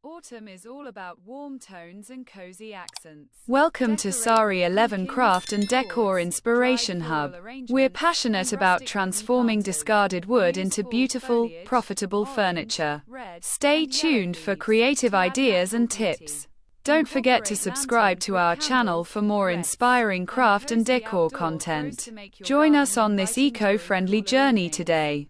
Autumn is all about warm tones and cozy accents. Welcome to Sari 11 Craft and Decor Inspiration Hub. We're passionate about transforming discarded wood into beautiful, profitable furniture. Stay tuned for creative ideas and tips. Don't forget to subscribe to our channel for more inspiring craft and decor content. Join us on this eco-friendly journey today.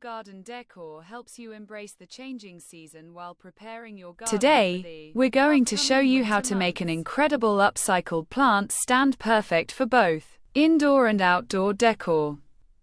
Garden decor helps you embrace the changing season while preparing your garden. Today, we're going to show you how to make an incredible upcycled plant stand perfect for both indoor and outdoor decor.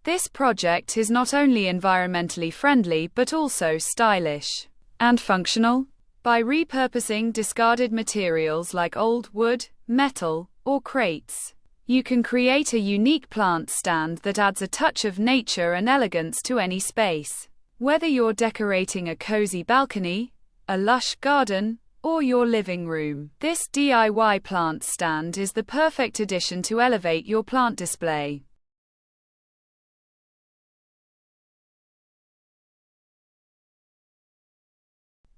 This project is not only environmentally friendly but also stylish and functional. By repurposing discarded materials like old wood, metal, or crates, you can create a unique plant stand that adds a touch of nature and elegance to any space. Whether you're decorating a cozy balcony, a lush garden, or your living room, this DIY plant stand is the perfect addition to elevate your plant display.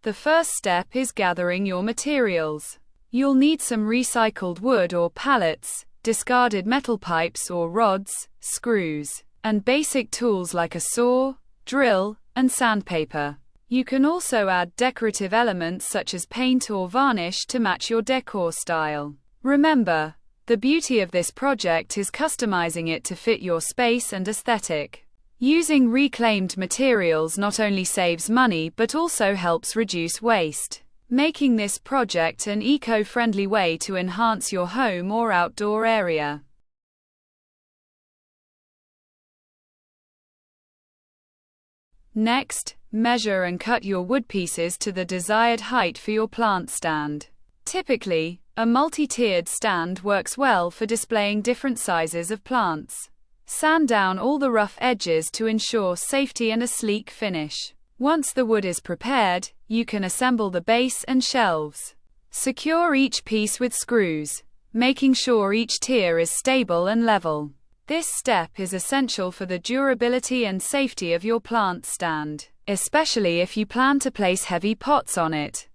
The first step is gathering your materials. You'll need some recycled wood or pallets, discarded metal pipes or rods, screws, and basic tools like a saw, drill, and sandpaper. You can also add decorative elements such as paint or varnish to match your decor style. Remember, the beauty of this project is customizing it to fit your space and aesthetic. Using reclaimed materials not only saves money but also helps reduce waste, making this project an eco-friendly way to enhance your home or outdoor area. Next, measure and cut your wood pieces to the desired height for your plant stand. Typically, a multi-tiered stand works well for displaying different sizes of plants. Sand down all the rough edges to ensure safety and a sleek finish. Once the wood is prepared, you can assemble the base and shelves. Secure each piece with screws, making sure each tier is stable and level. This step is essential for the durability and safety of your plant stand, especially if you plan to place heavy pots on it.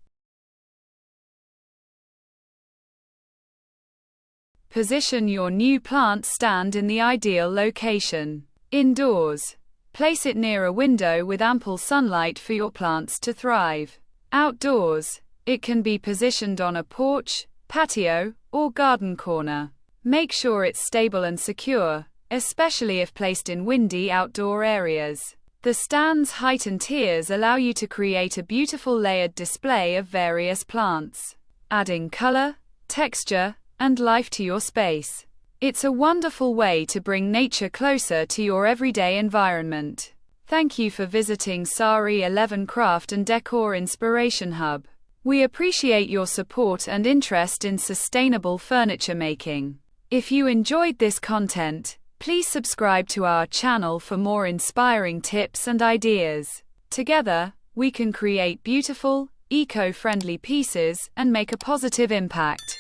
Position your new plant stand in the ideal location. Indoors, place it near a window with ample sunlight for your plants to thrive. Outdoors, it can be positioned on a porch, patio, or garden corner. Make sure it's stable and secure, especially if placed in windy outdoor areas. The stand's height and tiers allow you to create a beautiful layered display of various plants, adding color, texture, and life to your space. It's a wonderful way to bring nature closer to your everyday environment. Thank you for visiting Sari 11 Craft and Decor Inspiration Hub. We appreciate your support and interest in sustainable furniture making. If you enjoyed this content, please subscribe to our channel for more inspiring tips and ideas. Together, we can create beautiful, eco-friendly pieces and make a positive impact.